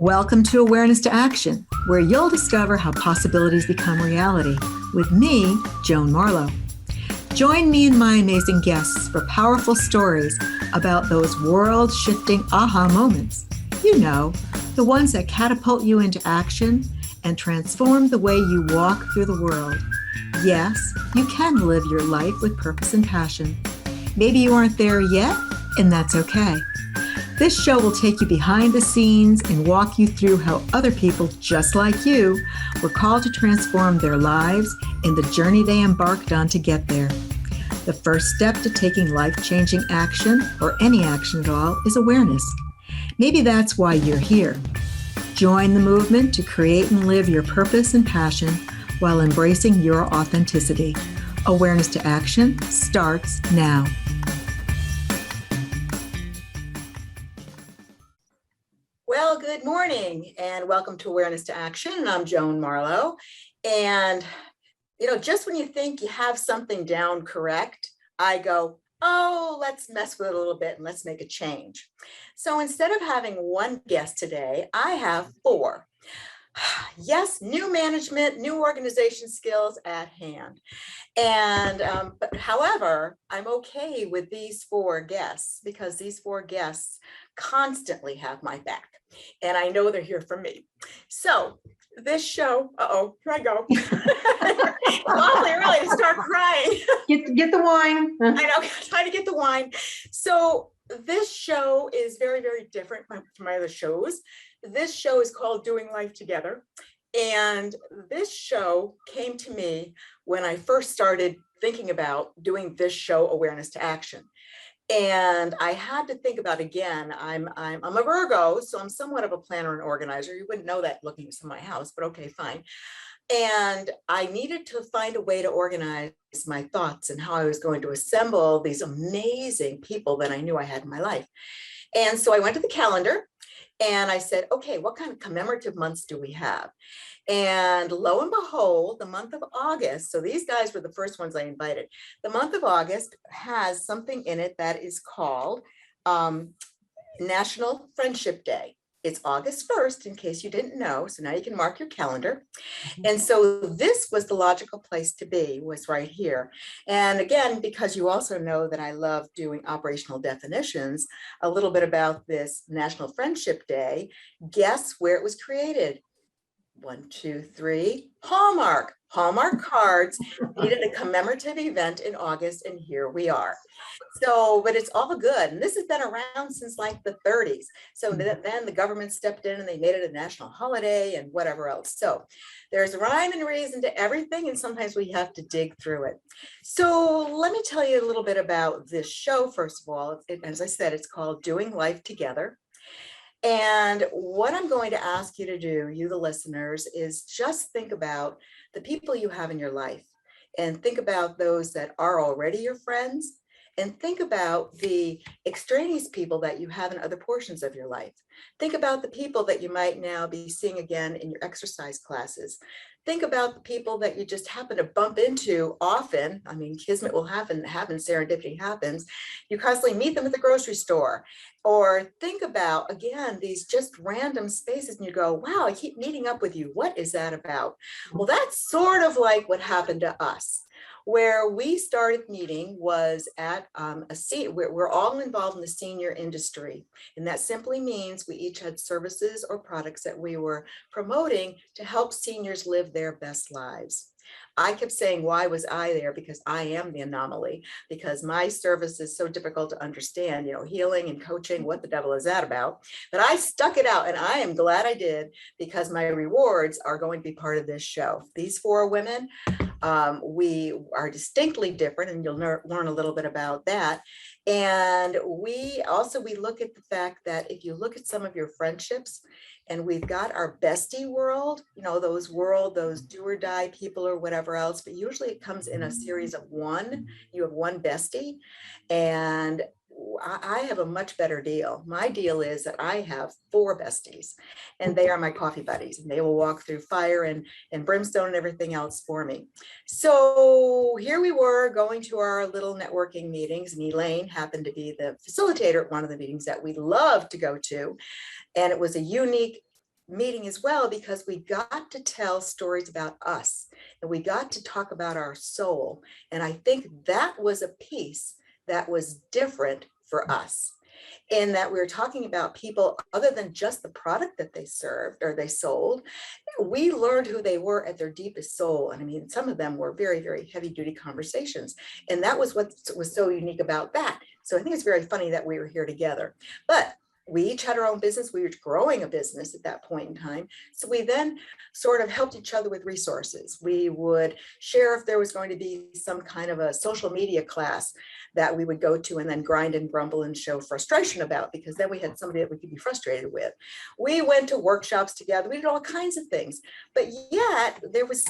Welcome to Awareness to Action, where you'll discover how possibilities become reality with me, Joan Marlowe. Join me and my amazing guests for powerful stories about those world-shifting aha moments. You know, the ones that catapult you into action and transform the way you walk through the world. Yes, you can live your life with purpose and passion. Maybe you aren't there yet, and that's okay. This show will take you behind the scenes and walk you through how other people just like you were called to transform their lives and the journey they embarked on to get there. The first step to taking life-changing action, or any action at all, is awareness. Maybe that's why you're here. Join the movement to create and live your purpose and passion while embracing your authenticity. Awareness to Action starts now. Well, good morning and welcome to Awareness to Action. I'm Joan Marlowe. And, just when you think you have something down correct, I go, oh, let's mess with it a little bit and let's make a change. So instead of having one guest today, I have four. Yes, new management, new organization skills at hand. And, but however, I'm okay with these four guests because these four guests constantly have my back. And I know they're here for me. So this show, here I go. It's awfully early to start crying. Get the wine. I know, trying to get the wine. So this show is very, very different from my other shows. This show is called Doing Life Together. And this show came to me when I first started thinking about doing this show, Awareness to Action. And I had to think about, again, I'm a Virgo, so I'm somewhat of a planner and organizer. You wouldn't know that looking at my house, but okay, fine. And I needed to find a way to organize my thoughts and how I was going to assemble these amazing people that I knew I had in my life. And so I went to the calendar and I said, okay, what kind of commemorative months do we have? And lo and behold, the month of August, so these guys were the first ones I invited. The month of August has something in it that is called National Friendship Day. It's August 1st, in case you didn't know. So now you can mark your calendar. And so this was the logical place to be, was right here. And again, because you also know that I love doing operational definitions, a little bit about this National Friendship Day. Guess where it was created? 1, 2, 3, Hallmark. Hallmark cards needed a commemorative event in August, and here we are. So, but it's all good. And this has been around since like the 30s. So then the government stepped in and they made it a national holiday and whatever else. So there's rhyme and reason to everything. And sometimes we have to dig through it. So let me tell you a little bit about this show. First of all, as I said, it's called Doing Life Together. And what I'm going to ask you to do, you the listeners, is just think about the people you have in your life and think about those that are already your friends and think about the extraneous people that you have in other portions of your life. Think about the people that you might now be seeing again in your exercise classes. Think about the people that you just happen to bump into often. I mean, kismet will happen, serendipity happens. You constantly meet them at the grocery store. Or think about, again, these just random spaces and you go, wow, I keep meeting up with you. What is that about? Well, that's sort of like what happened to us. Where we started meeting was at we're all involved in the senior industry. And that simply means we each had services or products that we were promoting to help seniors live their best lives. I kept saying, why was I there? Because I am the anomaly, because my service is so difficult to understand, healing and coaching, what the devil is that about? But I stuck it out and I am glad I did because my rewards are going to be part of this show. These four women, we are distinctly different and you'll learn a little bit about that. And we look at the fact that if you look at some of your friendships, and we've got our bestie world, those do or die people or whatever else, but usually it comes in a series of one. You have one bestie. And I have a much better deal. My deal is that I have 4 besties, and they are my coffee buddies, and they will walk through fire and brimstone and everything else for me. So here we were going to our little networking meetings, and Elaine happened to be the facilitator at one of the meetings that we love to go to. And it was a unique meeting as well, because we got to tell stories about us, and we got to talk about our soul. And I think that was a piece that was different for us, in that we were talking about people other than just the product that they served or they sold. We learned who they were at their deepest soul. And I mean, some of them were very, very heavy duty conversations. And that was what was so unique about that. So I think it's very funny that we were here together. But we each had our own business. We were growing a business at that point in time. So we then sort of helped each other with resources. We would share if there was going to be some kind of a social media class that we would go to and then grind and grumble and show frustration about, because then we had somebody that we could be frustrated with. We went to workshops together. We did all kinds of things, but yet there was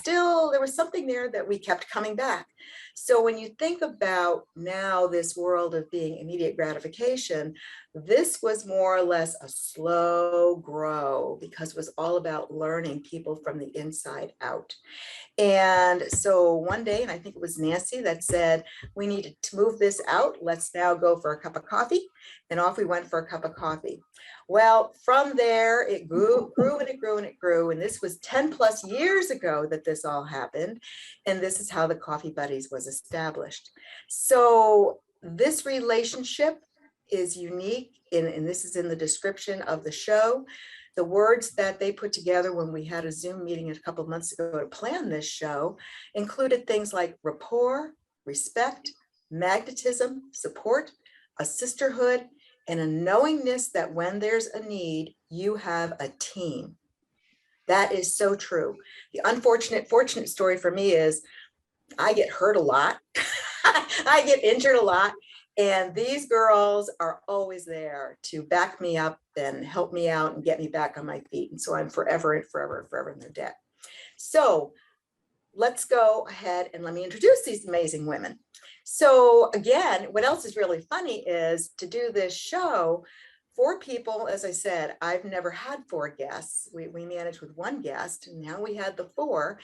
something there that we kept coming back. So when you think about now this world of being immediate gratification, this was more or less a slow grow, because it was all about learning people from the inside out. And so one day, and I think it was Nancy that said, we needed to move this out. Let's now go for a cup of coffee. And off we went for a cup of coffee. Well, from there, it grew and it grew and it grew. And this was 10 plus years ago that this all happened. And this is how the Coffee Buddies was established. So this relationship is unique, and this is in the description of the show. The words that they put together when we had a Zoom meeting a couple of months ago to plan this show included things like rapport, respect, magnetism, support, a sisterhood, and a knowingness that when there's a need, you have a team. That is so true. The fortunate story for me is I get hurt a lot. I get injured a lot. And these girls are always there to back me up and help me out and get me back on my feet. And so I'm forever and forever and forever in their debt. So let's go ahead and let me introduce these amazing women. So again, what else is really funny is to do this show, 4 people, as I said, I've never had 4 guests. We managed with 1 guest, and now we had the 4.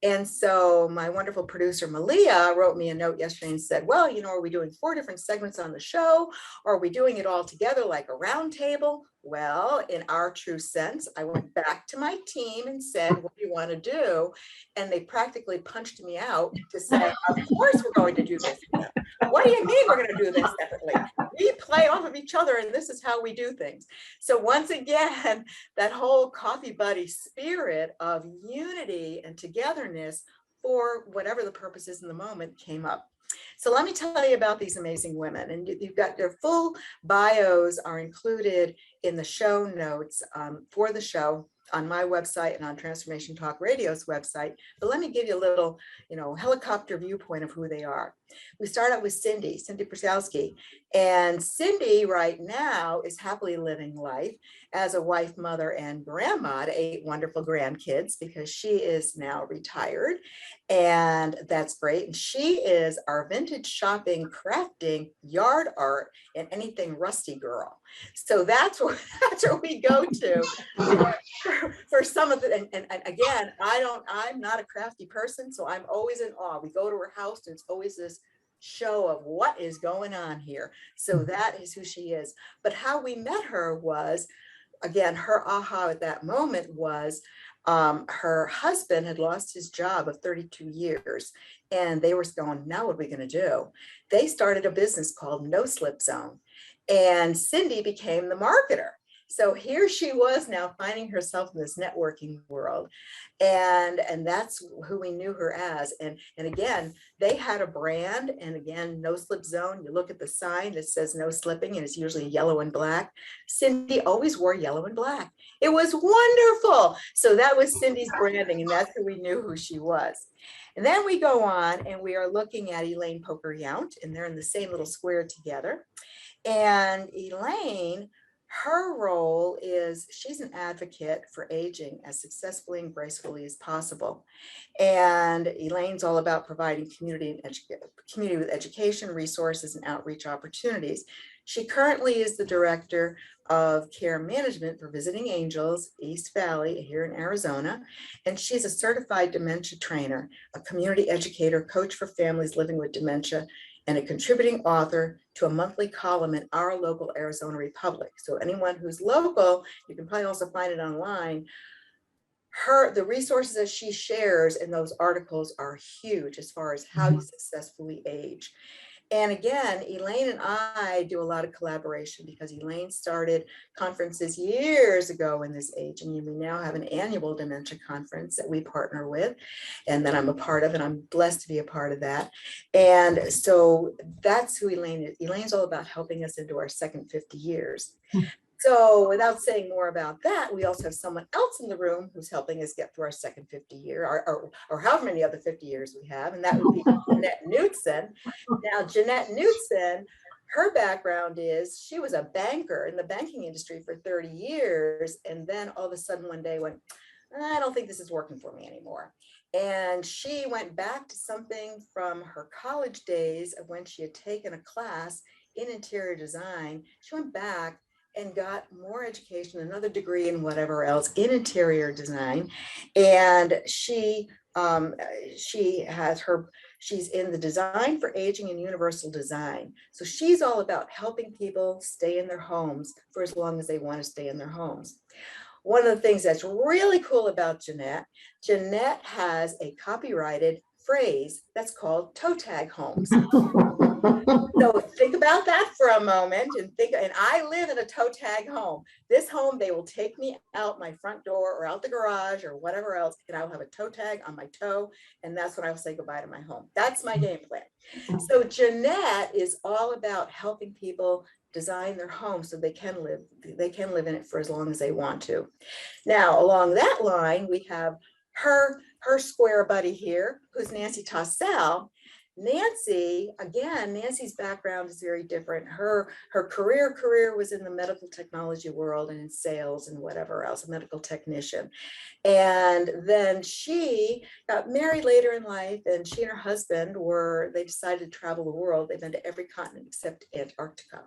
And so my wonderful producer, Malia, wrote me a note yesterday and said, well, you know, are we doing 4 different segments on the show? Or are we doing it all together like a round table? Well, in our true sense, I went back to my team and said, what do you want to do? And they practically punched me out to say, of course we're going to do this. What do you mean we're going to do this separately? We play off of each other, and this is how we do things. So once again, that whole coffee buddy spirit of unity and togetherness for whatever the purpose is in the moment came up. So let me tell you about these amazing women, and you've got their full bios are included in the show notes for the show on my website and on Transformation Talk Radio's website. But let me give you a little, helicopter viewpoint of who they are. We start out with Cindy Prasowski. And Cindy right now is happily living life as a wife, mother, and grandma to 8 wonderful grandkids, because she is now retired. And that's great. And she is our vintage shopping, crafting, yard art, and anything rusty girl. So that's where we go to for some of it. And again, I'm not a crafty person, so I'm always in awe. We go to her house and it's always this show of what is going on here. So that is who she is. But how we met her was, again, her aha at that moment was her husband had lost his job of 32 years, and they were going, now what are we going to do? They started a business called No Slip Zone, and Cindy became the marketer. So here she was now finding herself in this networking world. And that's who we knew her as. And again, they had a brand. And again, No Slip Zone, you look at the sign that says no slipping, and it's usually yellow and black. Cindy always wore yellow and black. It was wonderful. So that was Cindy's branding, and that's who we knew who she was. And then we go on and we are looking at Elaine Poker-Yount, and they're in the same little square together. And Elaine, her role is she's an advocate for aging as successfully and gracefully as possible. And Elaine's all about providing community with education, resources, and outreach opportunities She currently is the director of care management for Visiting Angels East Valley here in Arizona. And she's a certified dementia trainer, a community educator, coach for families living with dementia, and a contributing author to a monthly column in Our Local Arizona Republic. So anyone who's local, you can probably also find it online. The resources that she shares in those articles are huge as far as how you successfully age. And again, Elaine and I do a lot of collaboration because Elaine started conferences years ago in this age, and we now have an annual dementia conference that we partner with and that I'm a part of, and I'm blessed to be a part of that. And so that's who Elaine is. Elaine's all about helping us into our second 50 years. So without saying more about that, we also have someone else in the room who's helping us get through our second 50 year, or however many other 50 years we have, and that would be Jeanette Knudsen. Now, Jeanette Knudsen, her background is she was a banker in the banking industry for 30 years, and then all of a sudden one day went, I don't think this is working for me anymore. And she went back to something from her college days of when she had taken a class in interior design. She went back and got more education, another degree and whatever else in interior design. And she's in the design for aging and universal design. So she's all about helping people stay in their homes for as long as they want to stay in their homes. One of the things that's really cool about Jeanette has a copyrighted phrase that's called toe tag homes. So think about that for a moment and I live in a toe tag home. This home, they will take me out my front door or out the garage or whatever else, and I will have a toe tag on my toe, and that's when I will say goodbye to my home. That's my game plan. So Jeanette is all about helping people design their home so they can live in it for as long as they want to. Now, along that line, we have her square buddy here, who's Nancy Tossell. Nancy, again, Nancy's background is very different. Her career was in the medical technology world and in sales and whatever else, a medical technician. And then she got married later in life, and she and her husband they decided to travel the world. They've been to every continent except Antarctica.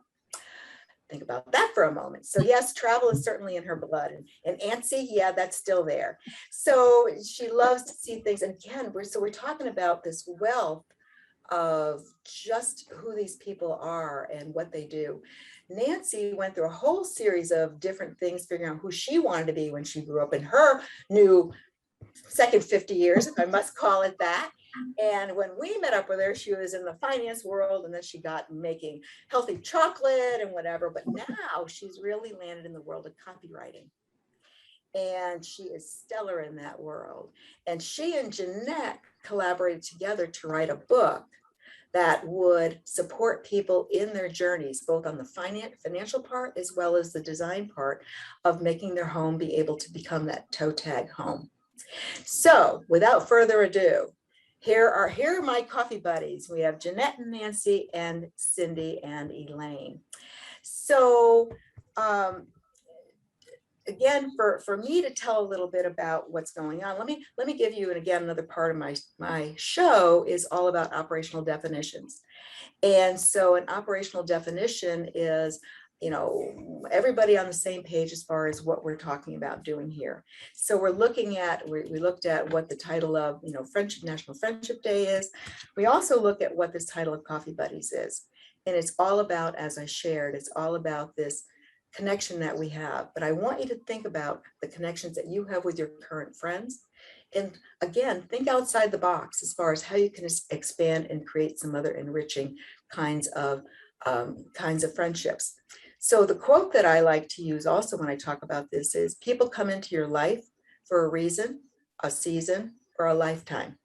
Think about that for a moment. So yes, travel is certainly in her blood, and antsy, yeah, that's still there. So she loves to see things. And again, we're talking about this wealth of just who these people are and what they do. Nancy went through a whole series of different things, figuring out who she wanted to be when she grew up in her new second 50 years, if I must call it that. And when we met up with her, she was in the finance world, and then she got making healthy chocolate and whatever. But now she's really landed in the world of copywriting. And she is stellar in that world. And she and Jeanette collaborated together to write a book that would support people in their journeys, both on the financial part as well as the design part of making their home be able to become that toe tag home. So without further ado, here are my coffee buddies. We have Jeanette and Nancy and Cindy and Elaine. So again, for me to tell a little bit about what's going on, let me give you, and again, another part of my show is all about operational definitions. And so an operational definition is, everybody on the same page as far as what we're talking about doing here. So we looked at what the title of, National Friendship Day is. We also look at what this title of Coffee Buddies is. And it's all about, as I shared, it's all about this connection that we have. But I want you to think about the connections that you have with your current friends. And again, think outside the box as far as how you can expand and create some other enriching kinds of friendships. So the quote that I like to use also when I talk about this is, people come into your life for a reason, a season, or a lifetime,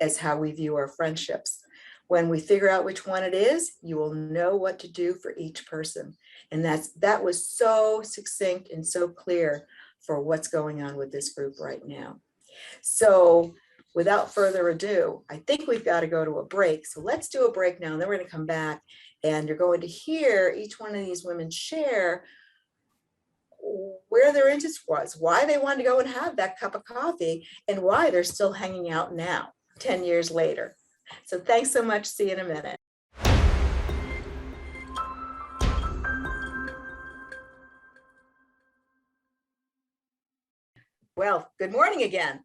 as how we view our friendships. When we figure out which one it is, you will know what to do for each person. And that was so succinct and so clear for what's going on with this group right now. So without further ado, I think we've got to go to a break. So let's do a break now, and then we're going to come back, and you're going to hear each one of these women share where their interest was, why they wanted to go and have that cup of coffee, and why they're still hanging out now, 10 years later. So thanks so much. See you in a minute. Well, good morning again,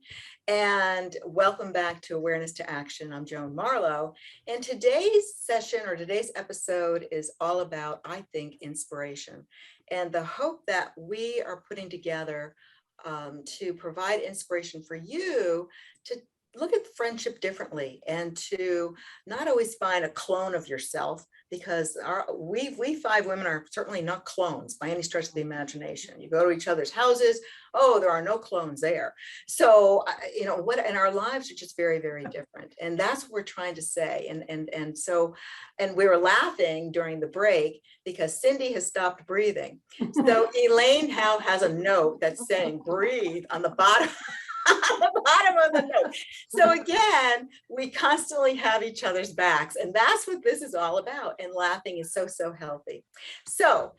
and welcome back to Awareness to Action. I'm Joan Marlowe, and today's session or today's episode is all about, I think, inspiration and the hope that we are putting together to provide inspiration for you to look at friendship differently and to not always find a clone of yourself, because we five women are certainly not clones by any stretch of the imagination. You go to each other's houses, oh, there are no clones there. So, and our lives are just very, very different. And that's what we're trying to say. And we were laughing during the break because Cindy has stopped breathing. So Elaine now has a note that's saying breathe on the bottom. On the bottom of the note. So again, we constantly have each other's backs, and that's what this is all about. And laughing is so, so healthy. So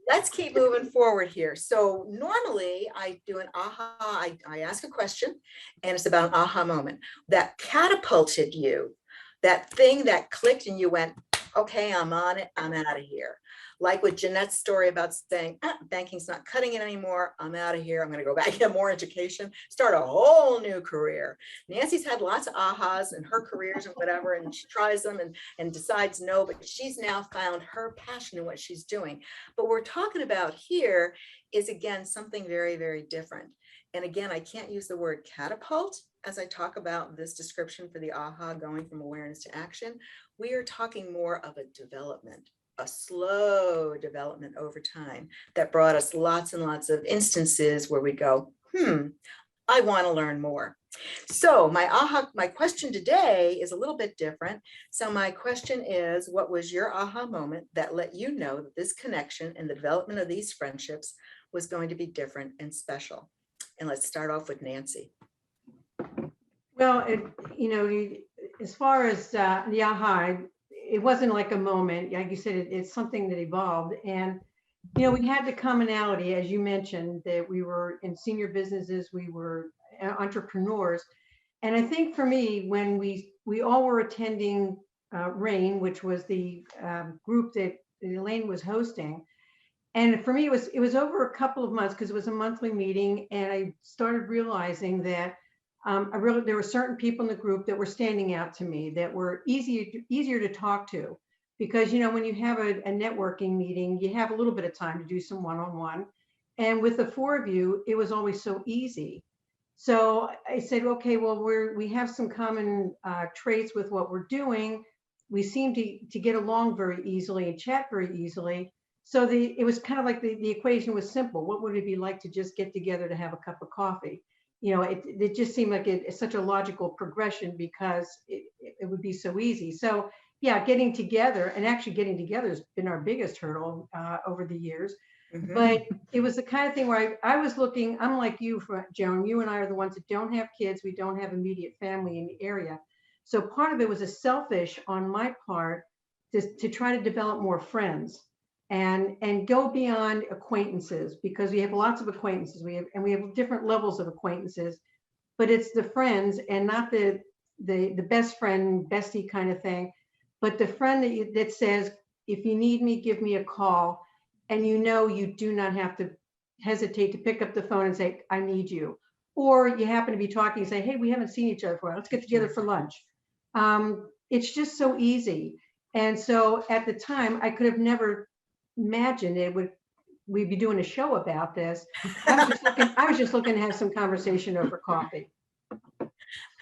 let's keep moving forward here. So normally I do an aha, I ask a question, and it's about an aha moment that catapulted you, that thing that clicked and you went, okay, I'm on it, I'm out of here. Like with Jeanette's story about saying, banking's not cutting it anymore, I'm out of here, I'm gonna go back and get more education, start a whole new career. Nancy's had lots of ahas in her careers and whatever, and she tries them and decides no, but she's now found her passion in what she's doing. But what we're talking about here is, again, something very, very different. And again, I can't use the word catapult as I talk about this description for the aha going from awareness to action. We are talking more of a development, a slow development over time that brought us lots and lots of instances where we go, I want to learn more. So my question today is a little bit different. So my question is, what was your aha moment that let you know that this connection and the development of these friendships was going to be different and special? And let's start off with Nancy. Well, as far as the aha, it wasn't like a moment. Like you said, it's something that evolved. And, we had the commonality, as you mentioned, that we were in senior businesses, we were entrepreneurs. And I think for me, when we all were attending RAIN, which was the group that Elaine was hosting. And for me, it was over a couple of months because it was a monthly meeting. And I started realizing that there were certain people in the group that were standing out to me that were easier to talk to, because when you have a networking meeting, you have a little bit of time to do some one-on-one, and with the four of you, it was always so easy. So I said, okay, well, we have some common traits with what we're doing. We seem to get along very easily and chat very easily. So it was kind of like the equation was simple. What would it be like to just get together to have a cup of coffee? It just seemed like it's such a logical progression because it would be so easy. So yeah, getting together has been our biggest hurdle over the years. Mm-hmm. But it was the kind of thing where I was looking, I'm like you, Joan, you and I are the ones that don't have kids. We don't have immediate family in the area. So part of it was a selfish on my part to try to develop more friends. And go beyond acquaintances, because we have lots of acquaintances. We have different levels of acquaintances, but it's the friends, and not the best friend, bestie kind of thing, but the friend that says, if you need me, give me a call, and you do not have to hesitate to pick up the phone and say, I need you. Or you happen to be talking and say, hey, we haven't seen each other for a while. Let's get together for lunch. It's just so easy. And so at the time, I could have never imagined we'd be doing a show about this. I was just looking to have some conversation over coffee.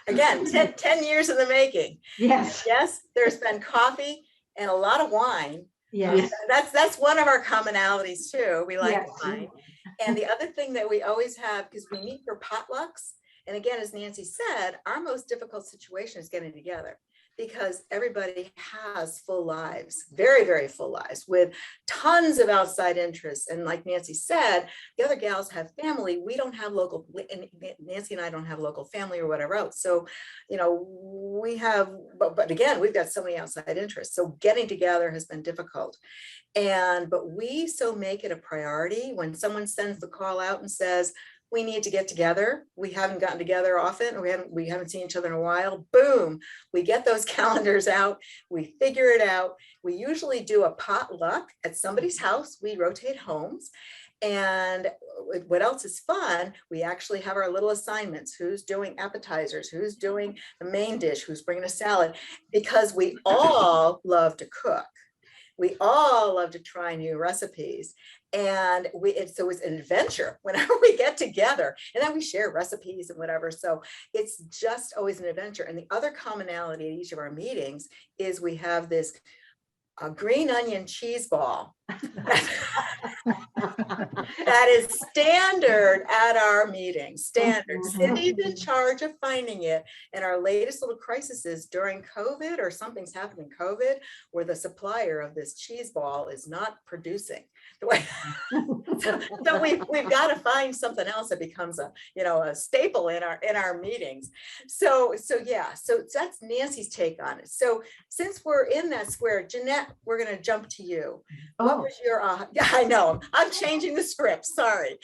Again, 10 years in the making. Yes. Yes, there's been coffee and a lot of wine. Yes. That's one of our commonalities too. We like yes. wine. And the other thing that we always have, because we meet for potlucks, and again, as Nancy said, our most difficult situation is getting together, because everybody has full lives, very, very full lives, with tons of outside interests. And like Nancy said, the other gals have family. We don't have local, and Nancy and I don't have local family or whatever else. So, we have, but again, we've got so many outside interests. So getting together has been difficult. But we so make it a priority when someone sends the call out and says, we need to get together. We haven't gotten together often, or we haven't seen each other in a while. Boom, we get those calendars out, we figure it out. We usually do a potluck at somebody's house. We rotate homes, and what else is fun, we actually have our little assignments. Who's doing appetizers? Who's doing the main dish? Who's bringing a salad? Because we all love to cook. We all love to try new recipes. And so it's an adventure whenever we get together, and then we share recipes and whatever. So it's just always an adventure. And the other commonality at each of our meetings is we have this green onion cheese ball that is standard at our meetings, standard. Cindy's in charge of finding it. And our latest little crisis is during COVID, or something's happened in COVID, where the supplier of this cheese ball is not producing the way. So we've got to find something else that becomes a staple in our meetings. So that's Nancy's take on it. So since we're in that square, Jeanette, we're going to jump to you. What was your yeah, I know I'm changing the script, sorry.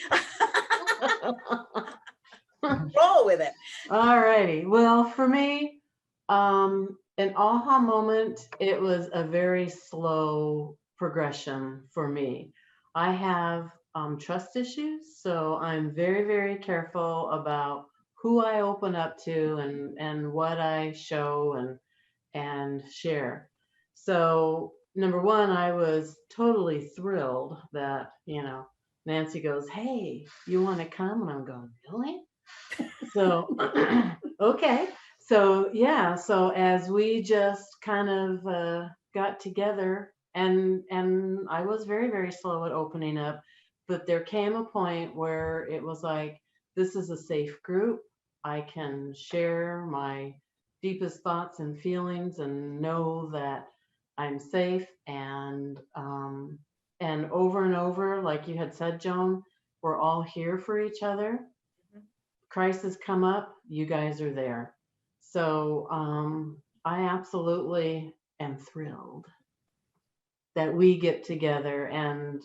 Roll with it. All righty. Well, for me, an aha moment, it was a very slow progression for me. I have trust issues, so I'm very, very careful about who I open up to and what I show and share. So number one, I was totally thrilled that, Nancy goes, "Hey, you want to come?" And I'm going, "Really?" So, okay. So yeah, so as we just kind of got together, and I was very, very slow at opening up, but there came a point where it was like, this is a safe group. I can share my deepest thoughts and feelings and know that I'm safe. And over and over, like you had said, Joan, we're all here for each other. Crises come up, you guys are there. So I absolutely am thrilled that we get together, and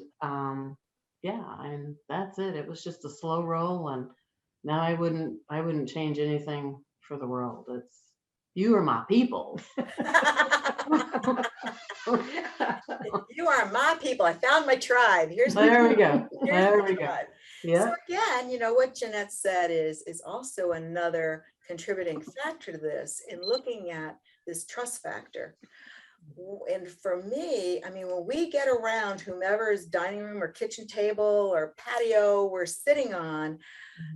yeah, and that's it. It was just a slow roll, and now I wouldn't change anything for the world. It's, you are my people. You are my people. I found my tribe. There we go. There we go. Yeah. So again, what Jeanette said is also another contributing factor to this in looking at this trust factor. And for me, I mean, when we get around whomever's dining room or kitchen table or patio we're sitting on,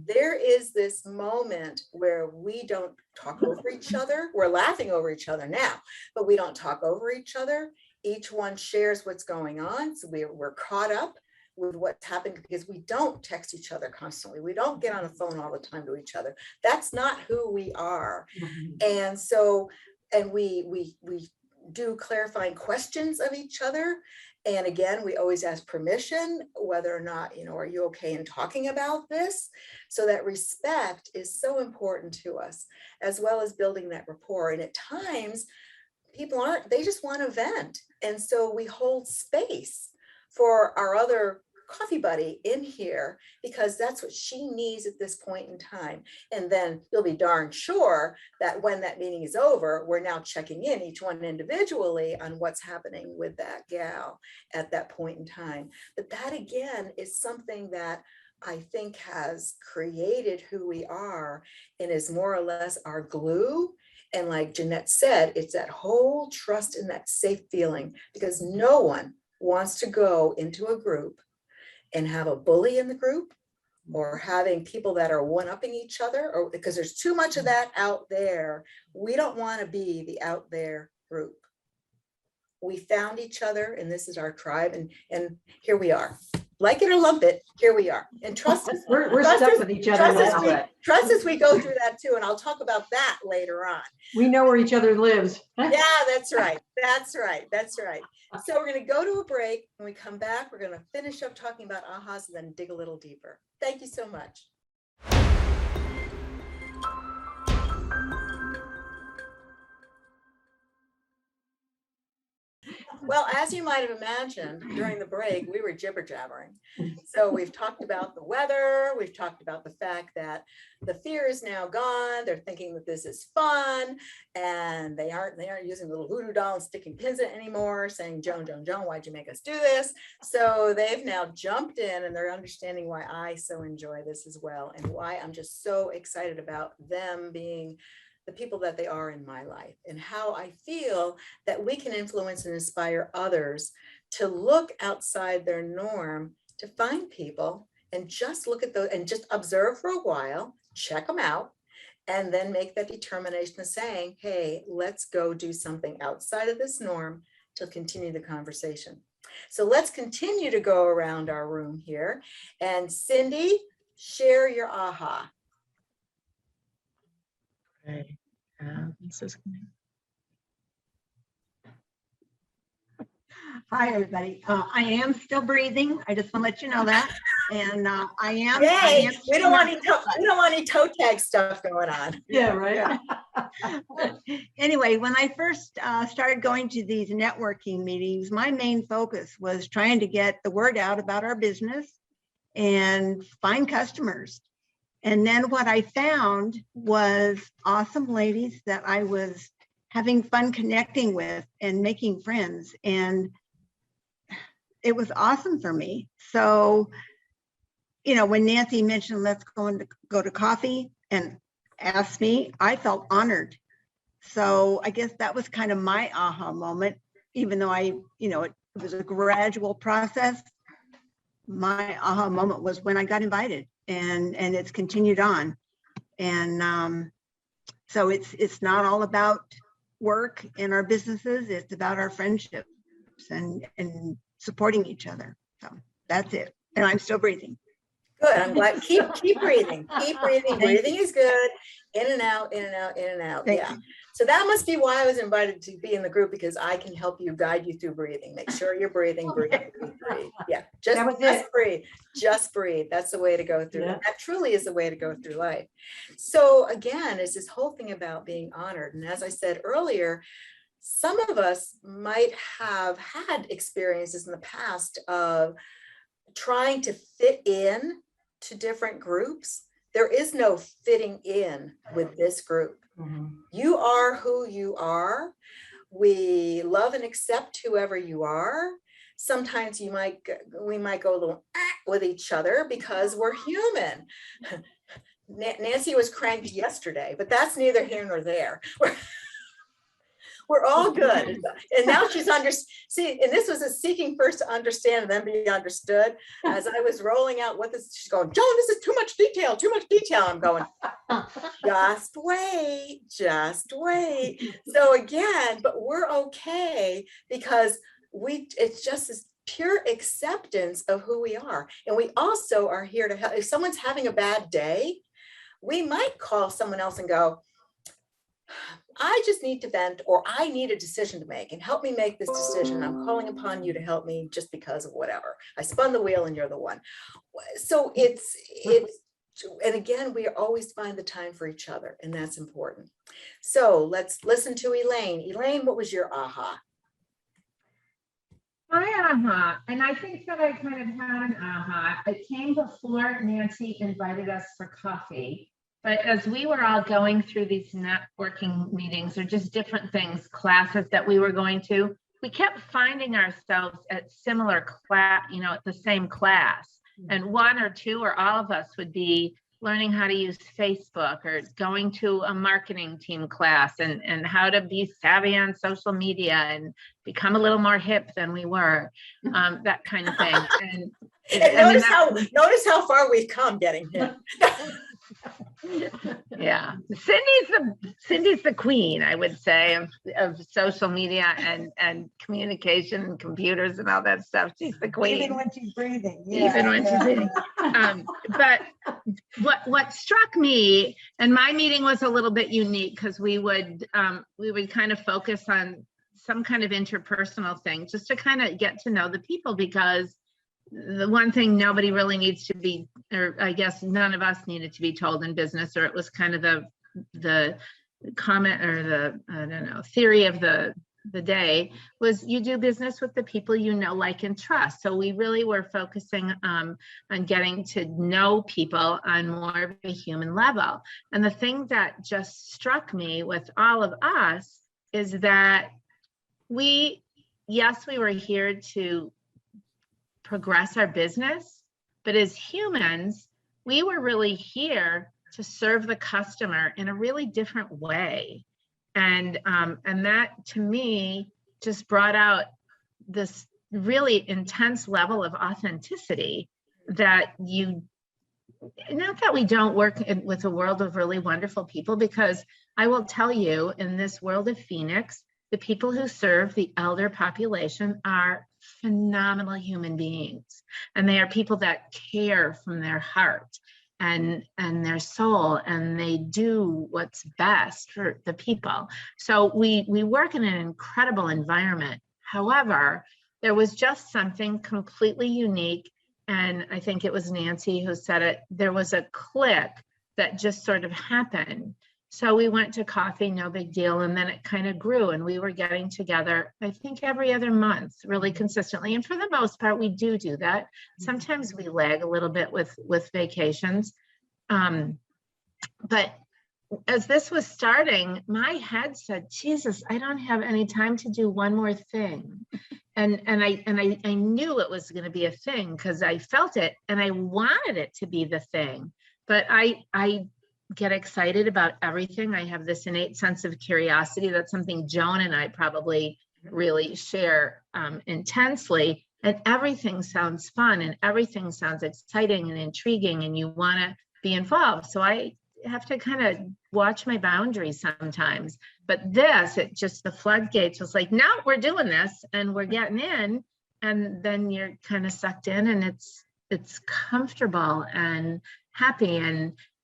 there is this moment where we don't talk over each other. We're laughing over each other now, but we don't talk over each other. Each one shares what's going on. So we're caught up with what's happening, because we don't text each other constantly. We don't get on the phone all the time to each other. That's not who we are. And so, and we do clarifying questions of each other. And again, we always ask permission, whether or not, are you okay in talking about this? So that respect is so important to us, as well as building that rapport. And at times, people they just want to vent. And so we hold space for our other coffee buddy in here, because that's what she needs at this point in time. And then you'll be darn sure that when that meeting is over, we're now checking in each one individually on what's happening with that gal at that point in time. But that again is something that I think has created who we are and is more or less our glue. And like Jeanette said, it's that whole trust and that safe feeling, because no one wants to go into a group and have a bully in the group, or having people that are one-upping each other, or because there's too much of that out there. We don't want to be the out there group. We found each other, and this is our tribe, and here we are. Like it or lump it, here we are. And trust us, we're stuck with each other now. Trust us, we go through that too, and I'll talk about that later on. We know where each other lives. Yeah, that's right. That's right. That's right. So we're going to go to a break. When we come back, we're going to finish up talking about ahas and then dig a little deeper. Thank you so much. Well, as you might have imagined, during the break, we were jibber jabbering. So we've talked about the weather. We've talked about the fact that the fear is now gone. They're thinking that this is fun, and they aren't using the little voodoo doll and sticking pins in it anymore, saying, Joan, Joan, Joan, why'd you make us do this? So they've now jumped in, and they're understanding why I so enjoy this as well, and why I'm just so excited about them being the people that they are in my life, and how I feel that we can influence and inspire others to look outside their norm, to find people and just look at those and just observe for a while, check them out, and then make that determination of saying, hey, let's go do something outside of this norm to continue the conversation. So let's continue to go around our room here. And Cindy, share your aha. Okay. This is Hi, everybody. I am still breathing. I just want to let you know that. And I am. Yay, we don't want any toe tag stuff going on. Yeah, right. Anyway, when I first started going to these networking meetings, my main focus was trying to get the word out about our business and find customers. And then what I found was awesome ladies that I was having fun connecting with and making friends. And it was awesome for me. So, you know, when Nancy mentioned, let's go to coffee and asked me, I felt honored. So I guess that was kind of my aha moment, even though it was a gradual process. My aha moment was when I got invited, and it's continued on. And so it's not all about work in our businesses, it's about our friendships and supporting each other. So that's it. And I'm still breathing. Good. I'm glad. Keep breathing. Keep breathing. Breathing is good. In and out, in and out, in and out. Thank Yeah. you. So that must be why I was invited to be in the group, because I can help you, guide you through breathing. Make sure you're breathing, breathe. Yeah. That was Just it. breathe. Just breathe. That's the way to go through. Yeah. That truly is the way to go through life. So again, it's this whole thing about being honored. And as I said earlier, some of us might have had experiences in the past of trying to fit in to different groups. There is no fitting in with this group. You are who you are. We love and accept whoever you are. Sometimes we might go a little with each other because we're human. Nancy was cranked yesterday, but that's neither here nor there. We're all good. And now she's and this was a seeking first to understand and then be understood. As I was rolling out what this, she's going, Joan, this is too much detail, too much detail. I'm going, just wait. So again, but we're okay because it's just this pure acceptance of who we are. And we also are here to help. If someone's having a bad day, we might call someone else and go, I just need to vent, or I need a decision to make, and help me make this decision. I'm calling upon you to help me just because of whatever. I spun the wheel and you're the one. So it's, and again, we always find the time for each other, and that's important. So let's listen to Elaine. Elaine, what was your aha? My aha, and I think that I kind of had an aha. It came before Nancy invited us for coffee. But as we were all going through these networking meetings or just different things, classes that we were going to, we kept finding ourselves at similar class, at the same class. And one or two or all of us would be learning how to use Facebook or going to a marketing team class and how to be savvy on social media and become a little more hip than we were, that kind of thing. And notice how far we've come getting hip. Yeah, Cindy's the queen, I would say, of social media and communication and computers and all that stuff. She's the queen. Even when she's breathing. Even when she's breathing. But what struck me, and my meeting was a little bit unique because we would kind of focus on some kind of interpersonal thing just to kind of get to know the people, because the one thing nobody really needs to be, or I guess none of us needed to be told in business, or it was kind of the comment or the, I don't know, theory of the the day was you do business with the people you know, like, and trust. So we really were focusing on getting to know people on more of a human level. And the thing that just struck me with all of us is that yes, we were here to progress our business, but as humans, we were really here to serve the customer in a really different way. And that to me just brought out this really intense level of authenticity that not that we don't work with a world of really wonderful people, because I will tell you, in this world of Phoenix, the people who serve the elder population are phenomenal human beings. And they are people that care from their heart and their soul, and they do what's best for the people. So we work in an incredible environment. However, there was just something completely unique. And I think it was Nancy who said it. There was a click that just sort of happened. So we went to coffee, no big deal. And then it kind of grew, and we were getting together, I think, every other month, really consistently. And for the most part, we do that. Sometimes we lag a little bit with vacations. But as this was starting, my head said, Jesus, I don't have any time to do one more thing. And I knew it was going to be a thing because I felt it and I wanted it to be the thing. But I get excited about everything. I have this innate sense of curiosity. That's something Joan and I probably really share intensely. And everything sounds fun and everything sounds exciting and intriguing, and you want to be involved. So I have to kind of watch my boundaries sometimes. But the floodgates was like, no, we're doing this and we're getting in. And then you're kind of sucked in, and it's comfortable and happy.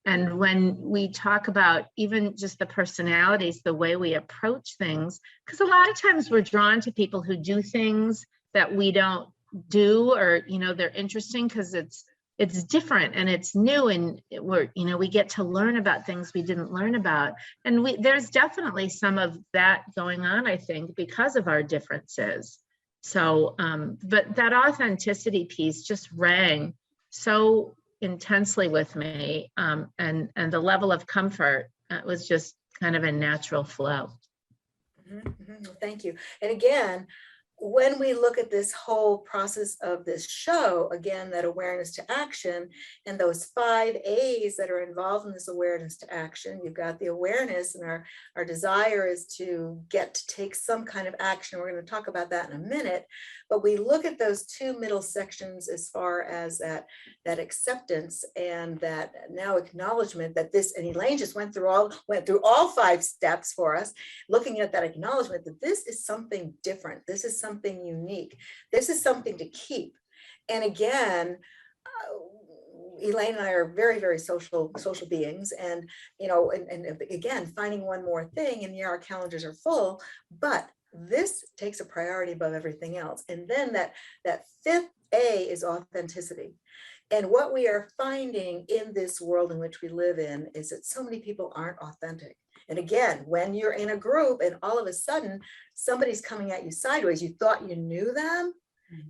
And when we talk about even just the personalities, the way we approach things, because a lot of times we're drawn to people who do things that we don't do, or, they're interesting because it's different and it's new, and we get to learn about things we didn't learn about. And there's definitely some of that going on, I think, because of our differences. So, but that authenticity piece just rang so intensely with me, and the level of comfort was just kind of a natural flow. Thank you. And again, when we look at this whole process of this show, again, that awareness to action and those 5 A's that are involved in this awareness to action, you've got the awareness, and our desire is to get to take some kind of action. We're going to talk about that in a minute, but we look at those 2 middle sections as far as that acceptance and that now acknowledgement that this, and Elaine just went through all 5 steps for us, looking at that acknowledgement that this is something different. This is something unique. This is something to keep. And again, Elaine and I are very, very social beings, and and again, finding one more thing, and our calendars are full, but this takes a priority above everything else. And then that 5th A is authenticity. And what we are finding in this world in which we live in is that so many people aren't authentic. And again, when you're in a group and all of a sudden somebody's coming at you sideways, you thought you knew them,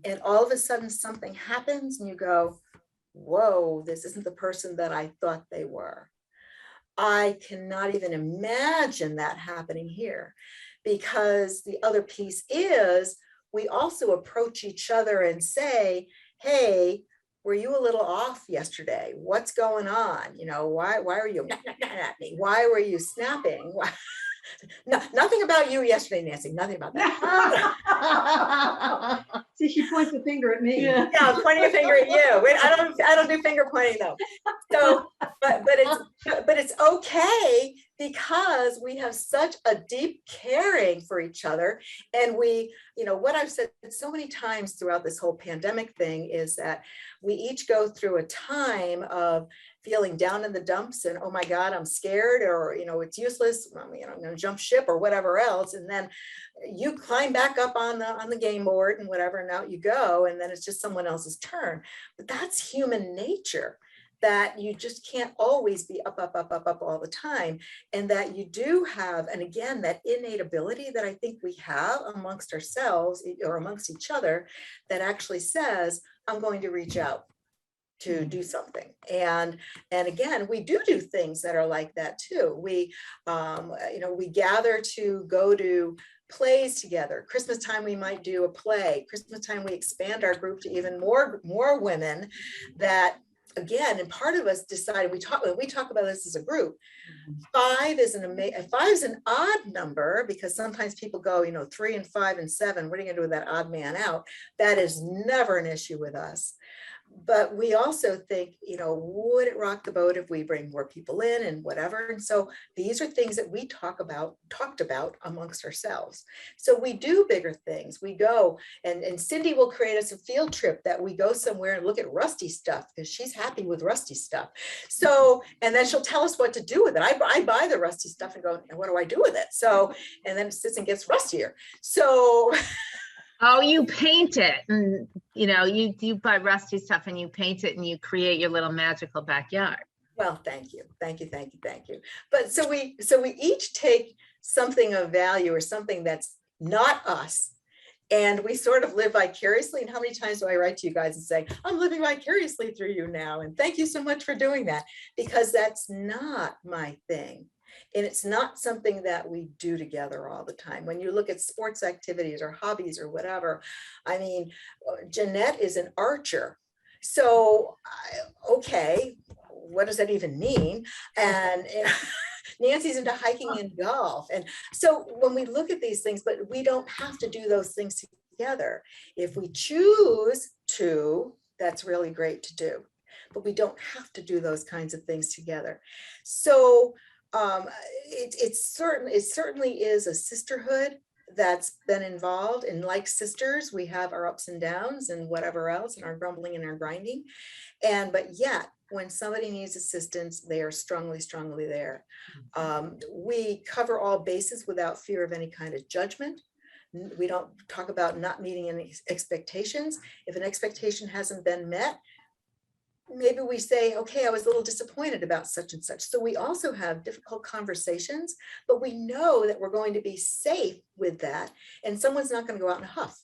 and all of a sudden something happens and you go, whoa, this isn't the person that I thought they were. I cannot even imagine that happening here, because the other piece is we also approach each other and say, hey, were you a little off yesterday? What's going on? Why are you at me? Why were you snapping? Why? No, nothing about you yesterday, Nancy. Nothing about that. See, she points the finger at me. Yeah, I'm pointing a finger at you. Wait, I don't do finger pointing though. So, but it's okay, because we have such a deep caring for each other. And we, what I've said so many times throughout this whole pandemic thing is that we each go through a time of feeling down in the dumps and, oh my God, I'm scared, or, it's useless, I'm going to jump ship or whatever else. And then you climb back up on the game board and whatever, and out you go. And then it's just someone else's turn. But that's human nature. that you just can't always be up, up, up, up, up all the time. And that you do have, and again, that innate ability that I think we have amongst ourselves or amongst each other that actually says, I'm going to reach out to do something. And again, we do things that are like that too. We, we gather to go to plays together. Christmas time, we might do a play. Christmas time, we expand our group to even more women that, again, and part of us decided, when we talk about this as a group, 5 is an odd number, because sometimes people go, 3 and 5 and 7, what are you gonna do with that odd man out? That is never an issue with us. But we also think, would it rock the boat if we bring more people in and whatever? And so these are things that we talked about amongst ourselves. So we do bigger things. We go, and Cindy will create us a field trip that we go somewhere and look at rusty stuff, because she's happy with rusty stuff. So, and then she'll tell us what to do with it. I buy the rusty stuff and go, and what do I do with it? So, and then it sits and gets rustier. So Oh, you paint it, and you buy rusty stuff and you paint it and you create your little magical backyard. well, thank you. But so we each take something of value or something that's not us, and we sort of live vicariously. And how many times do I write to you guys and say, I'm living vicariously through you now, and thank you so much for doing that, because that's not my thing. And it's not something that we do together all the time. When you look at sports activities or hobbies or whatever, I mean, Jeanette is an archer. So, okay, what does that even mean? And Nancy's into hiking and golf. And so when we look at these things, but we don't have to do those things together. If we choose to, that's really great to do, but we don't have to do those kinds of things together. So it certainly is a sisterhood that's been involved, and like sisters, we have our ups and downs and whatever else, and our grumbling and our grinding. But yet, when somebody needs assistance, they are strongly there. We cover all bases without fear of any kind of judgment. We don't talk about not meeting any expectations. If an expectation hasn't been met, maybe we say, okay, I was a little disappointed about such and such. So we also have difficult conversations, but we know that we're going to be safe with that, and someone's not going to go out in a huff.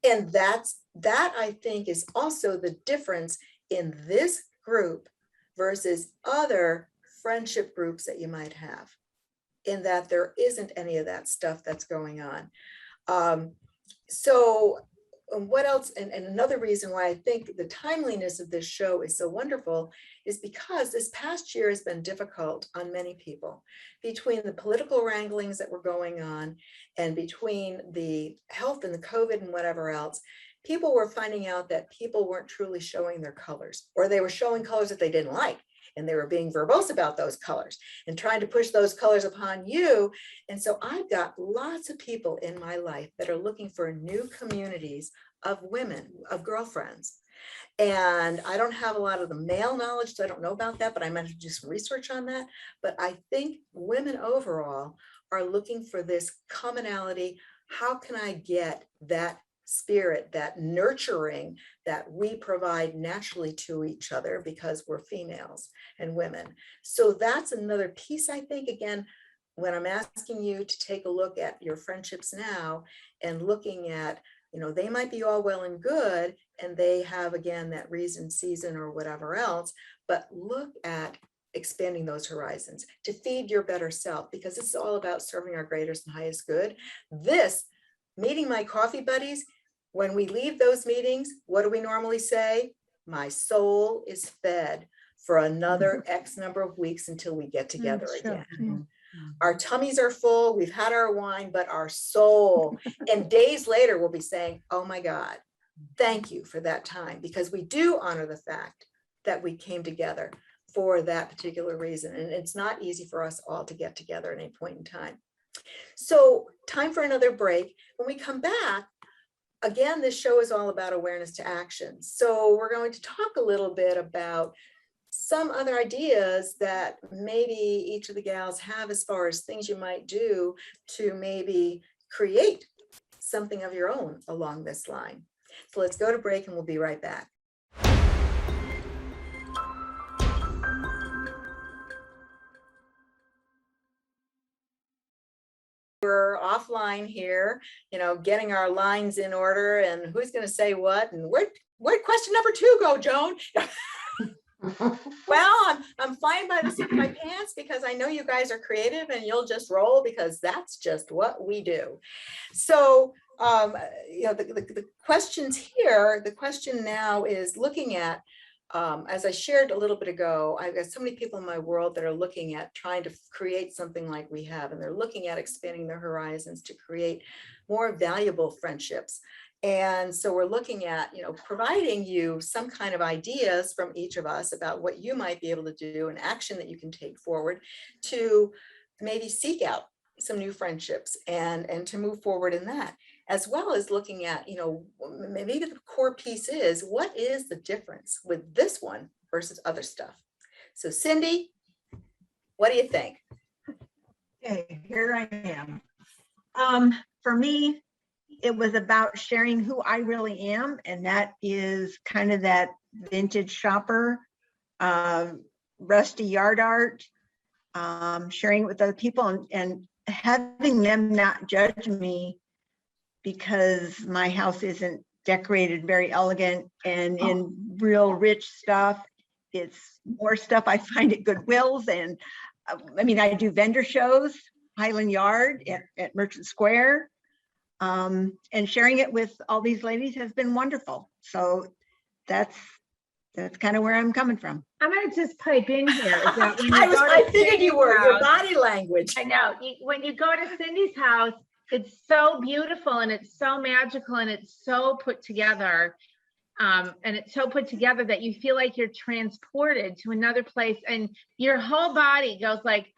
And that I think is also the difference in this group versus other friendship groups that you might have, in that there isn't any of that stuff that's going on. So what else? And another reason why I think the timeliness of this show is so wonderful is because this past year has been difficult on many people, between the political wranglings that were going on and between the health and the COVID and whatever else. People were finding out that people weren't truly showing their colors, or they were showing colors that they didn't like, and they were being verbose about those colors and trying to push those colors upon you. And so I've got lots of people in my life that are looking for new communities of women, of girlfriends. And I don't have a lot of the male knowledge, so I don't know about that, but I might have to do some research on that. But I think women overall are looking for this commonality. How can I get that spirit, that nurturing that we provide naturally to each other because we're females and women? So that's another piece, I think, again, when I'm asking you to take a look at your friendships now and looking at, they might be all well and good, and they have, again, that reason, season, or whatever else, but look at expanding those horizons to feed your better self, because this is all about serving our greatest and highest good. This meeting my coffee buddies, when we leave those meetings, what do we normally say? My soul is fed for another X number of weeks until we get together again. Yeah. Our tummies are full, we've had our wine, but our soul, and days later we'll be saying, oh my God, thank you for that time, because we do honor the fact that we came together for that particular reason. And it's not easy for us all to get together at any point in time. So time for another break. When we come back, again, this show is all about awareness to action. So we're going to talk a little bit about some other ideas that maybe each of the gals have as far as things you might do to maybe create something of your own along this line. So let's go to break and we'll be right back. were offline here, getting our lines in order and who's going to say what and where'd question number 2 go, Joan? Well, I'm flying by the seat of my pants because I know you guys are creative and you'll just roll because that's just what we do. So, the questions here, the question now is looking at, as I shared a little bit ago, I've got so many people in my world that are looking at trying to create something like we have, and they're looking at expanding their horizons to create more valuable friendships. And so we're looking at, providing you some kind of ideas from each of us about what you might be able to do, an action that you can take forward to maybe seek out some new friendships and to move forward in that, as well as looking at, maybe the core piece is, what is the difference with this one versus other stuff? So Cindy, what do you think? Okay, here I am. For me, it was about sharing who I really am, and that is kind of that vintage shopper, rusty yard art, sharing it with other people and having them not judge me because my house isn't decorated very elegant and in real rich stuff. It's more stuff I find at Goodwill's, and I do vendor shows, Highland Yard at Merchant Square. And sharing it with all these ladies has been wonderful. So that's kind of where I'm coming from. I'm going to just pipe in here. Is that when you I figured Cindy's you were, your house- body language. I know. When you go to Cindy's house, it's so beautiful and it's so magical and it's so put together. And it's so put together that you feel like you're transported to another place and your whole body goes like,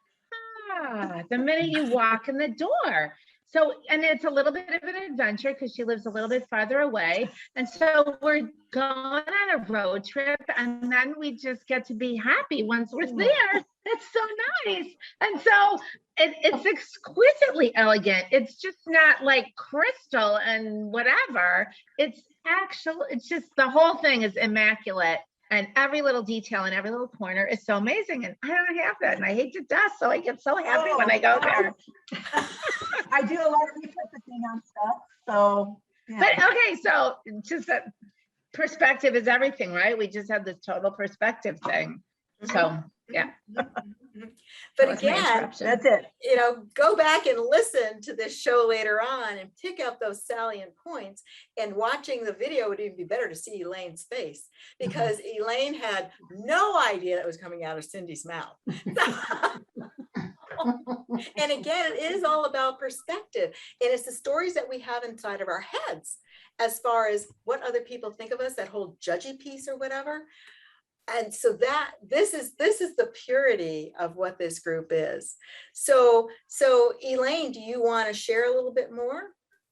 the minute you walk in the door. So, and it's a little bit of an adventure because she lives a little bit farther away. And so we're going on a road trip and then we just get to be happy once we're there. It's so nice. And so it's exquisitely elegant. It's just not like crystal and whatever. It's just the whole thing is immaculate. And every little detail and every little corner is so amazing. And I don't have that. And I hate to death. So I get so happy when I go there. I do a lot of repurposing on stuff. So, yeah. But okay, so just that perspective is everything, right? We just had this total perspective thing. So, yeah. But That was my again, interruption. That's it. go back and listen to this show later on and pick up those salient points. And watching the video would even be better to see Elaine's face, because Elaine had no idea that was coming out of Cindy's mouth. And again, it is all about perspective. And it's the stories that we have inside of our heads as far as what other people think of us, that whole judgy piece or whatever. And so this is the purity of what this group is. So Elaine, do you want to share a little bit more?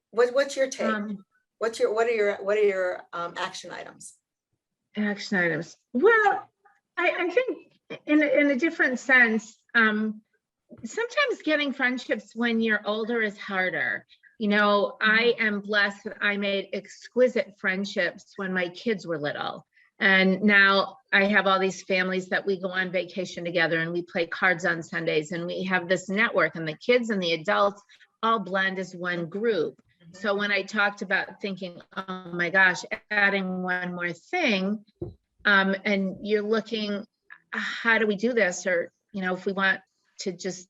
What's your take? What are your action items? Action items. Well, I think in a different sense, sometimes getting friendships when you're older is harder. I am blessed that I made exquisite friendships when my kids were little. And now I have all these families that we go on vacation together and we play cards on Sundays and we have this network, and the kids and the adults all blend as one group. So when I talked about thinking, oh my gosh, adding one more thing, and you're looking, how do we do this? Or, if we want to just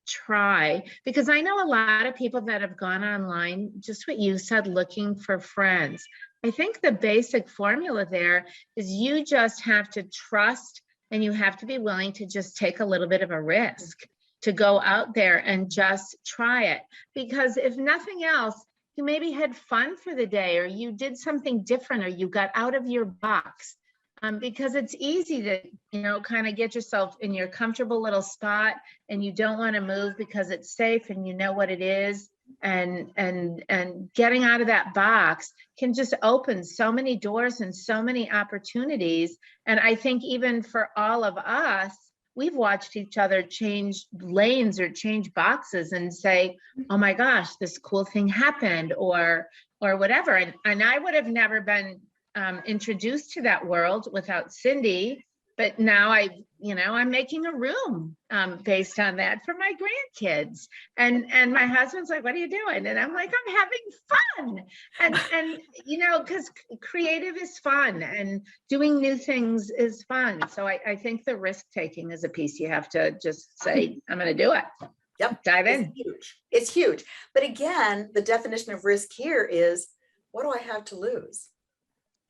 try, because I know a lot of people that have gone online, just what you said, looking for friends. I think the basic formula there is you just have to trust, and you have to be willing to just take a little bit of a risk to go out there and just try it. Because if nothing else, you maybe had fun for the day, or you did something different, or you got out of your box. Because it's easy to, kind of get yourself in your comfortable little spot, and you don't want to move because it's safe and you know what it is. And getting out of that box can just open so many doors and so many opportunities. And I think even for all of us, we've watched each other change lanes or change boxes and say, oh my gosh, this cool thing happened, or whatever. And I would have never been introduced to that world without Cindy, but now I've I'm making a room based on that for my grandkids. And my husband's like, what are you doing? And I'm like, I'm having fun. And because creative is fun and doing new things is fun. So I think the risk taking is a piece you have to just say, I'm going to do it. Yep. Dive It's in. huge. It's huge. But again, the definition of risk here is, what do I have to lose?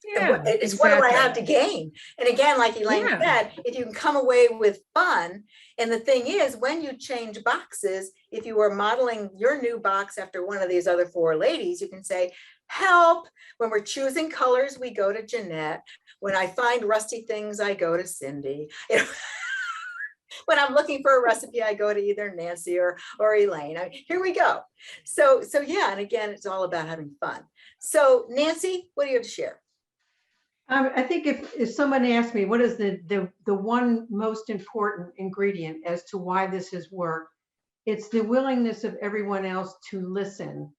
And Yeah, it's what do I have exactly. to gain? And again, like Elaine Yeah. said, if you can come away with fun, and the thing is, when you change boxes, if you are modeling your new box after one of these other 4 ladies, you can say, help. When we're choosing colors, we go to Jeanette. When I find rusty things, I go to Cindy. When I'm looking for a recipe, I go to either Nancy or Elaine. Here we go. So yeah, and again, it's all about having fun. So Nancy, what do you have to share? I think if someone asked me, what is the one most important ingredient as to why this has worked, it's the willingness of everyone else to listen.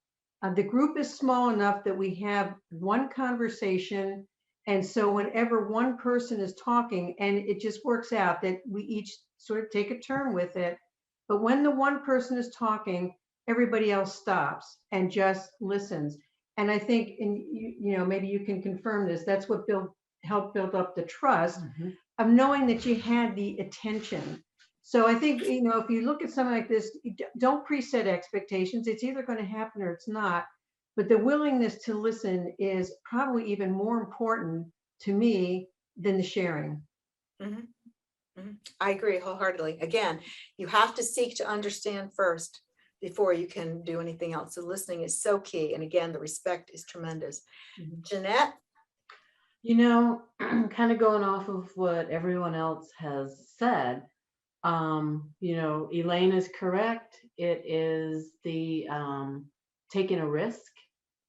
The group is small enough that we have one conversation. And so whenever one person is talking, and it just works out that we each sort of take a turn with it. But when the one person is talking, everybody else stops and just listens. And I think, and maybe you can confirm this, that's what helped build up the trust of knowing that you had the attention. So I think, if you look at something like this, don't preset expectations. It's either going to happen or it's not. But the willingness to listen is probably even more important to me than the sharing. I agree wholeheartedly. Again, you have to seek to understand first before you can do anything else. So listening is so key. And again, the respect is tremendous. Jeanette? Kind of going off of what everyone else has said, Elaine is correct. It is the taking a risk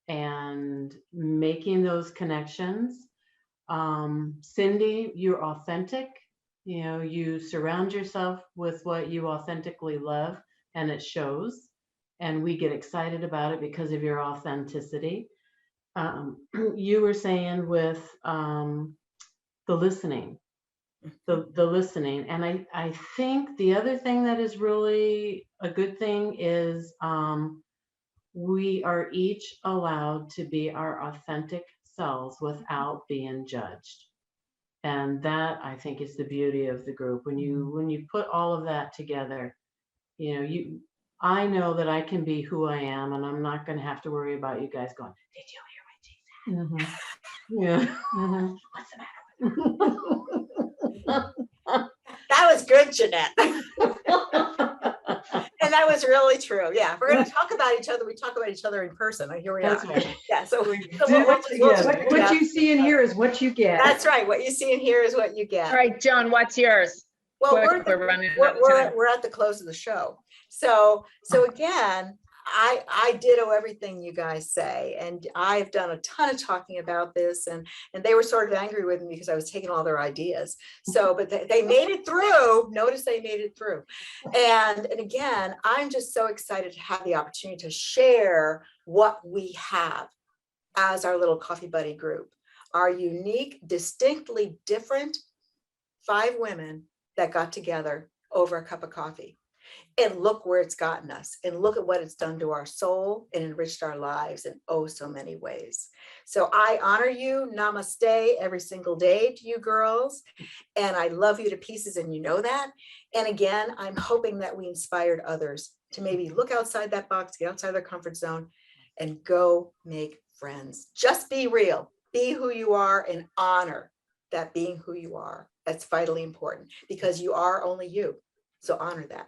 and making those connections. Cindy, you're authentic. You surround yourself with what you authentically love, and it shows. And we get excited about it because of your authenticity. You were saying with the listening, the listening. And I think the other thing that is really a good thing is we are each allowed to be our authentic selves without being judged. And that, I think, is the beauty of the group. When you put all of that together, I know that I can be who I am, and I'm not going to have to worry about you guys going, did you hear what she said? Yeah. What's the matter? That was good, Jeanette. And that was really true. Yeah, if we're going to talk about each other, we talk about each other in person. Here we That's are. right. Yeah, so What you see and hear is what you get. That's right. What you see and hear is what you get. All right, Joan, what's yours? Well, we're at the close of the show. So again, I ditto everything you guys say, and I've done a ton of talking about this, and they were sort of angry with me because I was taking all their ideas. So, but they made it through. Notice they made it through. And again, I'm just so excited to have the opportunity to share what we have as our little coffee buddy group, our unique, distinctly different 5 women that got together over a cup of coffee. And look where it's gotten us, and look at what it's done to our soul and enriched our lives in oh so many ways. So I honor you. Namaste every single day to you girls. And I love you to pieces, and you know that. And again, I'm hoping that we inspired others to maybe look outside that box, get outside their comfort zone, and go make friends. Just be real, be who you are, and honor that being who you are. That's vitally important, because you are only you. So honor that.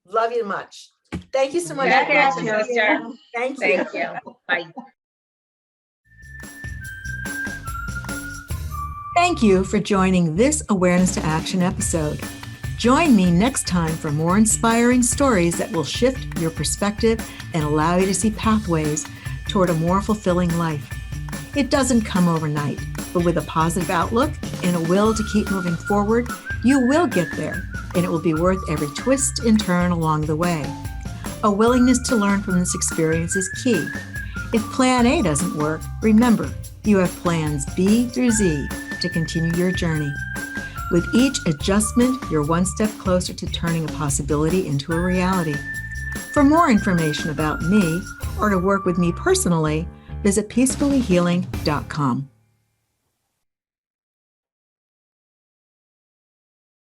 Love you much. Thank you so much. Back at you, sister. Thank you. Thank you. Bye. Thank you for joining this Awareness to Action episode. Join me next time for more inspiring stories that will shift your perspective and allow you to see pathways toward a more fulfilling life. It doesn't come overnight, but with a positive outlook and a will to keep moving forward, you will get there, and it will be worth every twist and turn along the way. A willingness to learn from this experience is key. If plan A doesn't work, remember, you have plans B through Z to continue your journey. With each adjustment, you're one step closer to turning a possibility into a reality. For more information about me or to work with me personally, visit peacefullyhealing.com.